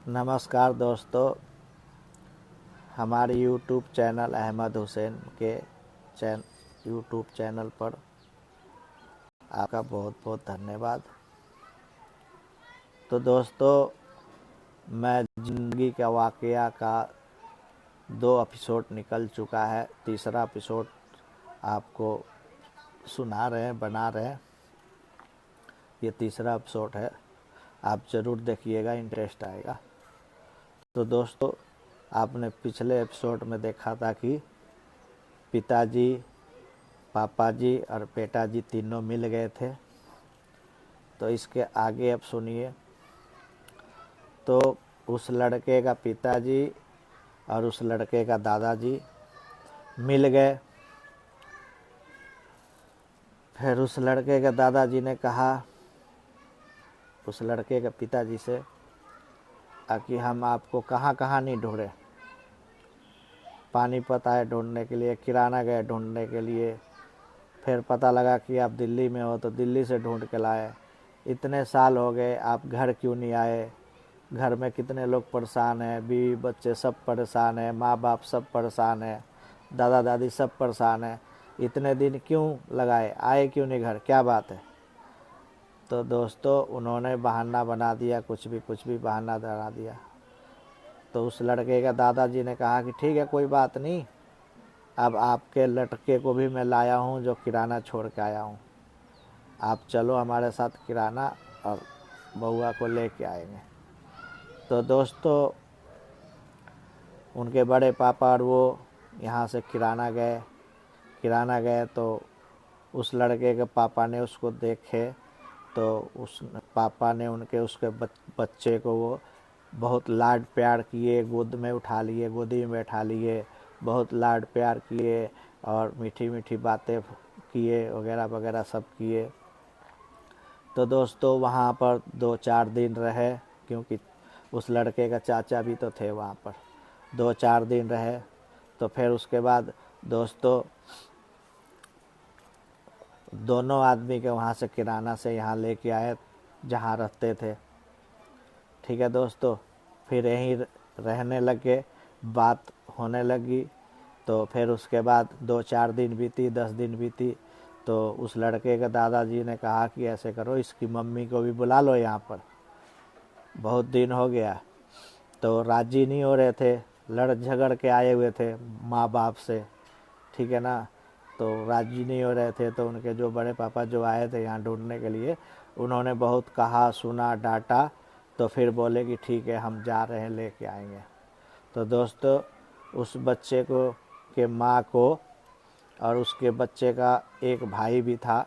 नमस्कार दोस्तों, हमारे यूट्यूब चैनल अहमद हुसैन के यूट्यूब चैनल पर आपका बहुत बहुत धन्यवाद। तो दोस्तों, मैं ज़िंदगी का वाक़या का 2 एपिसोड निकल चुका है। तीसरा एपिसोड आपको सुना रहे हैं, बना रहे हैं। ये तीसरा एपिसोड है, आप ज़रूर देखिएगा, इंटरेस्ट आएगा। तो दोस्तों, आपने पिछले एपिसोड में देखा था कि पिताजी, पापा जी और बेटा जी तीनों मिल गए थे। तो इसके आगे अब सुनिए। तो उस लड़के का पिताजी और उस लड़के का दादाजी मिल गए। फिर उस लड़के के दादाजी ने कहा उस लड़के के पिताजी से कि हम आपको कहाँ कहाँ नहीं ढूंढे। पानीपत आए ढूंढने के लिए, किराना गए ढूंढने के लिए, फिर पता लगा कि आप दिल्ली में हो तो दिल्ली से ढूंढ के लाए। इतने साल हो गए, आप घर क्यों नहीं आए? घर में कितने लोग परेशान हैं, बीवी बच्चे सब परेशान हैं, माँ बाप सब परेशान हैं, दादा दादी सब परेशान हैं। इतने दिन क्यों लगाए, आए क्यों नहीं घर, क्या बात है? तो दोस्तों, उन्होंने बहाना बना दिया, कुछ भी बहाना बना दिया। तो उस लड़के का दादाजी ने कहा कि ठीक है, कोई बात नहीं, अब आपके लड़के को भी मैं लाया हूँ जो किराना छोड़ के आया हूँ। आप चलो हमारे साथ किराना और बउआ को लेके आएंगे। तो दोस्तों, उनके बड़े पापा और वो यहाँ से किराना गए तो उस लड़के के पापा ने उसको देखे। तो उस पापा ने उसके बच्चे को वो बहुत लाड प्यार किए, गोद में उठा लिए, गोदी में बैठा लिए, बहुत लाड प्यार किए और मीठी मीठी बातें किए, वगैरह वगैरह सब किए। तो दोस्तों, वहाँ पर 2-4 दिन रहे, क्योंकि उस लड़के का चाचा भी तो थे वहाँ पर। 2-4 दिन रहे। तो फिर उसके बाद दोस्तों, दोनों आदमी के वहाँ से किराना से यहाँ लेके आए जहाँ रहते थे। ठीक है दोस्तों, फिर यहीं रहने लगे, बात होने लगी। तो फिर उसके बाद 2-4 दिन बीती, 10 दिन बीती। तो उस लड़के के दादाजी ने कहा कि ऐसे करो, इसकी मम्मी को भी बुला लो यहाँ पर, बहुत दिन हो गया। तो राजी नहीं हो रहे थे, लड़ झगड़ के आए हुए थे माँ बाप से, ठीक है ना। तो राजी नहीं हो रहे थे। तो उनके जो बड़े पापा जो आए थे यहाँ ढूंढने के लिए, उन्होंने बहुत कहा, सुना, डांटा। तो फिर बोले कि ठीक है, हम जा रहे हैं, लेके आएंगे। तो दोस्तों, उस बच्चे को के माँ को और उसके बच्चे का एक भाई भी था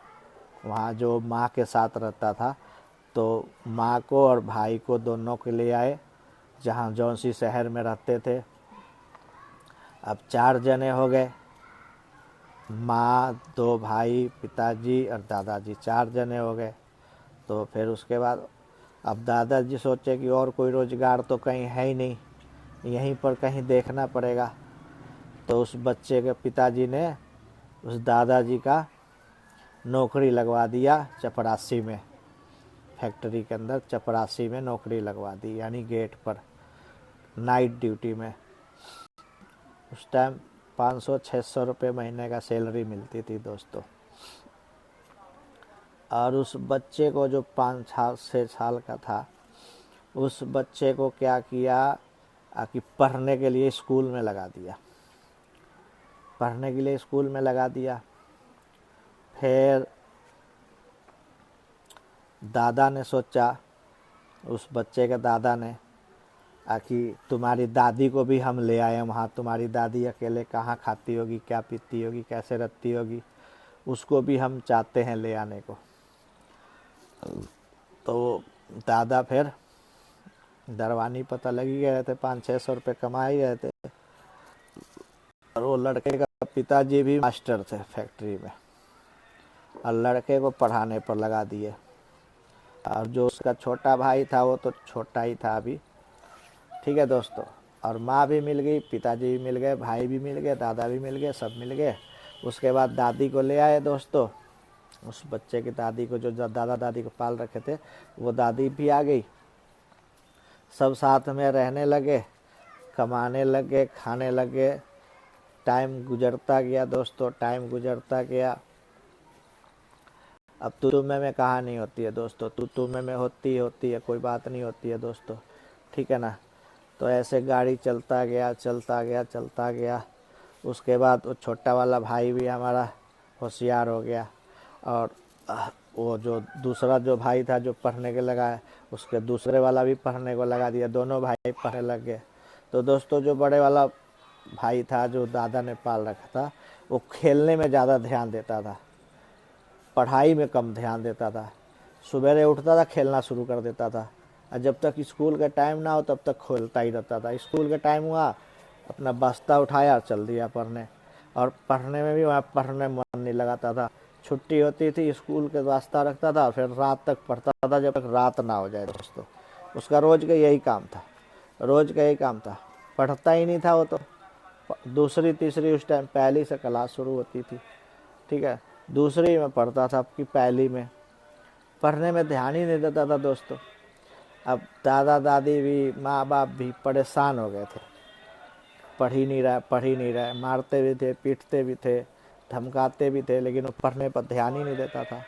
वहाँ जो माँ के साथ रहता था। तो माँ को और भाई को दोनों के ले आए जहाँ जौनसी शहर में रहते थे। अब 4 जने हो गए, माँ, 2 भाई, पिताजी और दादाजी, 4 जने हो गए। तो फिर उसके बाद अब दादाजी सोचे कि और कोई रोज़गार तो कहीं है ही नहीं, यहीं पर कहीं देखना पड़ेगा। तो उस बच्चे के पिताजी ने उस दादाजी का नौकरी लगवा दिया चपरासी में, फैक्ट्री के अंदर चपरासी में नौकरी लगवा दी, यानी गेट पर नाइट ड्यूटी में। उस टाइम 500-600 रुपये महीने का सैलरी मिलती थी दोस्तों। और उस बच्चे को जो 5-6 साल का था, उस बच्चे को क्या किया कि पढ़ने के लिए स्कूल में लगा दिया, पढ़ने के लिए स्कूल में लगा दिया। फिर दादा ने सोचा, उस बच्चे के दादा ने कि तुम्हारी दादी को भी हम ले आए वहाँ, तुम्हारी दादी अकेले कहाँ खाती होगी, क्या पीती होगी, कैसे रहती होगी, उसको भी हम चाहते हैं ले आने को। तो दादा फिर दरवानी पता लगी गए थे, 500-600 रुपये कमा ही रहे थे। और वो लड़के का पिताजी भी मास्टर थे फैक्ट्री में, और लड़के को पढ़ाने पर लगा दिए। और जो उसका छोटा भाई था वो तो छोटा ही था अभी, ठीक है दोस्तों। और माँ भी मिल गई, पिताजी भी मिल गए, भाई भी मिल गए, दादा भी मिल गए, सब मिल गए। उसके बाद दादी को ले आए दोस्तों, उस बच्चे की दादी को, जो दादा दादी को पाल रखे थे, वो दादी भी आ गई। सब साथ में रहने लगे, कमाने लगे, खाने लगे। टाइम गुजरता गया दोस्तों, टाइम गुजरता गया। अब तू में कहाँ नहीं होती है दोस्तों, तू में होती है, कोई बात नहीं होती है दोस्तों, ठीक है ना। तो ऐसे गाड़ी चलता गया चलता गया चलता गया। उसके बाद वो छोटा वाला भाई भी हमारा होशियार हो गया, और वो जो दूसरा जो भाई था जो पढ़ने के लगा है, उसके दूसरे वाला भी पढ़ने को लगा दिया, दोनों भाई पढ़ने लग गए। तो दोस्तों जो बड़े वाला भाई था जो दादा ने पाल रखा था, वो खेलने में ज़्यादा ध्यान देता था, पढ़ाई में कम ध्यान देता था। सवेरे उठता था, खेलना शुरू कर देता था, और जब तक स्कूल का टाइम ना हो तब तक खेलता ही रहता था। स्कूल का टाइम हुआ, अपना बस्ता उठाया, चल दिया पढ़ने, और पढ़ने में भी वहाँ पढ़ने मन नहीं लगाता था। छुट्टी होती थी, स्कूल के वास्ता रखता था, फिर रात तक पढ़ता था जब तक रात ना हो जाए दोस्तों। उसका रोज़ का यही काम था, रोज़ का यही काम था, पढ़ता ही नहीं था वो तो। दूसरी तीसरी उस टाइम पहली से क्लास शुरू होती थी, ठीक है, दूसरी में पढ़ता था कि पहली में, पढ़ने में ध्यान ही नहीं देता था दोस्तों। अब दादा दादी भी, माँ बाप भी परेशान हो गए थे, पढ़ ही नहीं रहा, मारते भी थे, पीटते भी थे, धमकाते भी थे, लेकिन वो पढ़ने पर ध्यान ही नहीं देता था।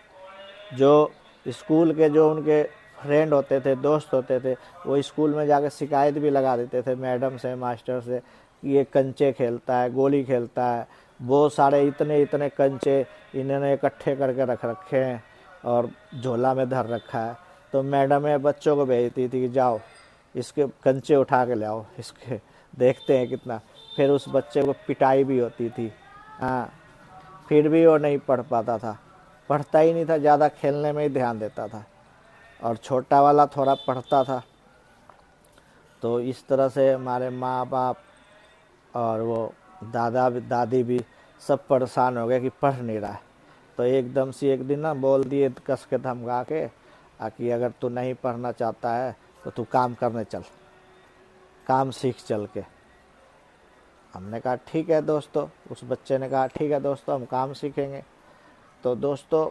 जो स्कूल के जो उनके फ्रेंड होते थे, दोस्त होते थे, वो स्कूल में जाकर शिकायत भी लगा देते थे मैडम से, मास्टर से, कि ये कंचे खेलता है, गोली खेलता है, वो सारे इतने इतने कंचे इन्होंने इकट्ठे करके रख रखे हैं और झोला में धर रखा है। तो मैडमें बच्चों को भेजती थी कि जाओ इसके कंचे उठा के ले आओ, इसके देखते हैं कितना। फिर उस बच्चे को पिटाई भी होती थी, हाँ, फिर भी वो नहीं पढ़ पाता था, पढ़ता ही नहीं था, ज़्यादा खेलने में ही ध्यान देता था। और छोटा वाला थोड़ा पढ़ता था। तो इस तरह से हमारे माँ बाप और वो दादा दादी भी सब परेशान हो गए कि पढ़ नहीं रहा है। तो एकदम से एक दिन ना बोल दिए कस के धमका के, कि अगर तू नहीं पढ़ना चाहता है तो तू काम करने चल, काम सीख चल के। हमने कहा ठीक है दोस्तों, उस बच्चे ने कहा ठीक है दोस्तों, हम काम सीखेंगे। तो दोस्तों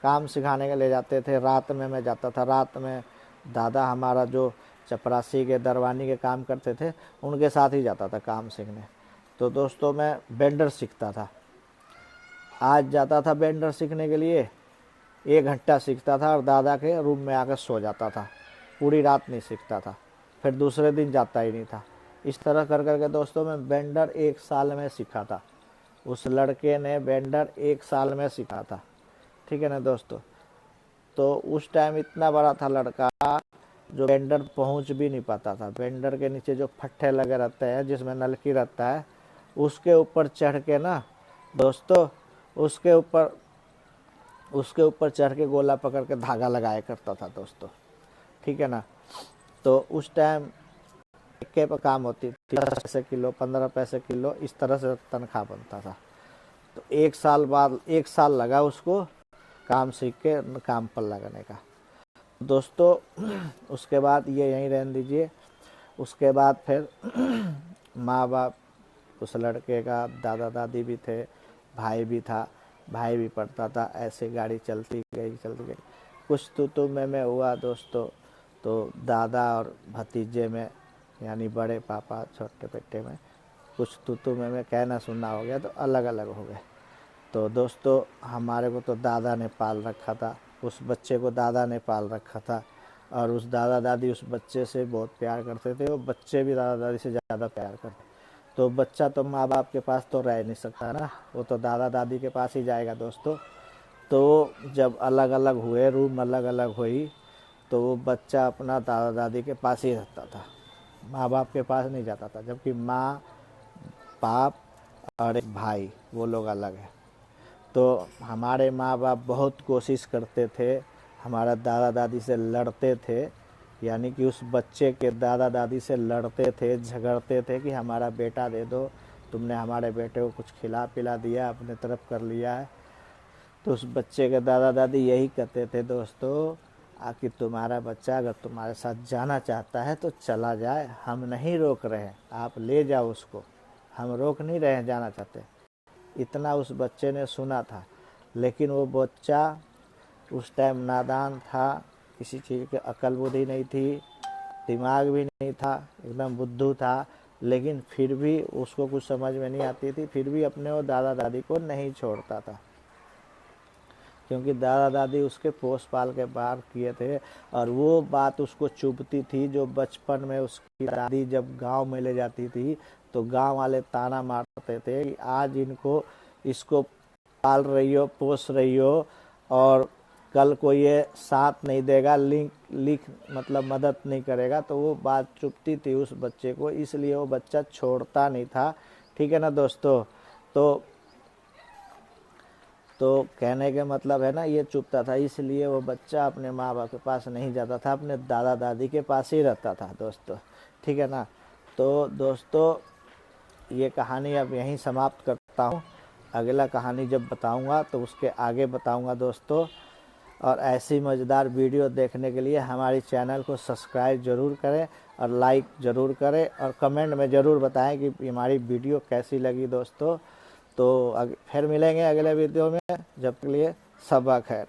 काम सिखाने के ले जाते थे, रात में मैं जाता था। रात में दादा हमारा जो चपरासी के दरवानी के काम करते थे, उनके साथ ही जाता था काम सीखने। तो दोस्तों मैं बेंडर सीखता था, आज जाता था बेंडर सीखने के लिए, 1 घंटा सीखता था और दादा के रूम में आकर सो जाता था, पूरी रात नहीं सीखता था, फिर दूसरे दिन जाता ही नहीं था। इस तरह कर करके दोस्तों मैं बेंडर 1 साल में सीखा था। उस लड़के ने बेंडर 1 साल में सीखा था, ठीक है ना दोस्तों। तो उस टाइम इतना बड़ा था लड़का जो बेंडर पहुंच भी नहीं पाता था। बेंडर के नीचे जो फट्टे लगे रहते हैं, जिसमें नलकी रहता है, उसके ऊपर चढ़ के ना दोस्तों, उसके ऊपर चढ़ के गोला पकड़ के धागा लगाया करता था दोस्तों, ठीक है ना। तो उस टाइम के पर काम होती थी, 10 पैसे किलो, 15 पैसे किलो, इस तरह से तनख्वाह बनता था। तो 1 साल बाद 1 साल लगा उसको काम सीख के काम पर लगाने का दोस्तों। उसके बाद ये यहीं रहने दीजिए। उसके बाद फिर माँ बाप, उस लड़के का दादा दादी भी थे, भाई भी था, भाई भी पढ़ता था। ऐसे गाड़ी चलती गई। कुछ तो मैं हुआ दोस्तों। तो दादा और भतीजे में, यानी बड़े पापा छोटे बेटे में कुछ तो मैं कहना सुनना हो गया, तो अलग अलग हो गए। तो दोस्तों हमारे को तो दादा ने पाल रखा था, उस बच्चे को दादा ने पाल रखा था, और उस दादा दादी उस बच्चे से बहुत प्यार करते थे, वो बच्चे भी दादा दादी से ज़्यादा प्यार करते। तो बच्चा तो माँ बाप के पास तो रह नहीं सकता ना, वो तो दादा दादी के पास ही जाएगा दोस्तों। तो जब अलग अलग हुए, रूम अलग अलग हुई, तो वो बच्चा अपना दादा दादी के पास ही रहता था, माँ बाप के पास नहीं जाता था। जबकि माँ बाप और एक भाई, वो लोग अलग हैं। तो हमारे माँ बाप बहुत कोशिश करते थे, हमारा दादा दादी से लड़ते थे, यानी कि उस बच्चे के दादा दादी से लड़ते थे, झगड़ते थे कि हमारा बेटा दे दो, तुमने हमारे बेटे को कुछ खिला पिला दिया, अपने तरफ कर लिया है। तो उस बच्चे के दादा दादी यही कहते थे दोस्तों, कि तुम्हारा बच्चा अगर तुम्हारे साथ जाना चाहता है तो चला जाए, हम नहीं रोक रहे हैं, आप ले जाओ उसको, हम रोक नहीं रहे हैं, जाना चाहते। इतना उस बच्चे ने सुना था। लेकिन वो बच्चा उस टाइम नादान था, किसी चीज़ की अकल बुद्धि नहीं थी, दिमाग भी नहीं था, एकदम बुद्धू था, लेकिन फिर भी उसको कुछ समझ में नहीं आती थी, फिर भी अपने वो दादा दादी को नहीं छोड़ता था, क्योंकि दादा दादी उसके पोस पाल के बाहर किए थे। और वो बात उसको चुभती थी, जो बचपन में उसकी दादी जब गांव में ले जाती थी तो गांव वाले ताना मारते थे कि आज इसको पाल रही हो, पोस रही हो, और कल को ये साथ नहीं देगा, लिख मतलब मदद नहीं करेगा। तो वो बात चुभती थी उस बच्चे को, इसलिए वो बच्चा छोड़ता नहीं था। ठीक है ना दोस्तों। तो कहने के मतलब है ना, ये चुभता था, इसलिए वो बच्चा अपने माँ बाप के पास नहीं जाता था, अपने दादा दादी के पास ही रहता था दोस्तों। ठीक है ना। तो दोस्तों ये कहानी अब यहीं समाप्त करता हूँ। अगला कहानी जब बताऊँगा तो उसके आगे बताऊँगा दोस्तों। और ऐसी मज़ेदार वीडियो देखने के लिए हमारी चैनल को सब्सक्राइब ज़रूर करें और लाइक ज़रूर करें, और कमेंट में ज़रूर बताएं कि हमारी वीडियो कैसी लगी दोस्तों। तो फिर मिलेंगे अगले वीडियो में, जब तक के लिए सबा खैर।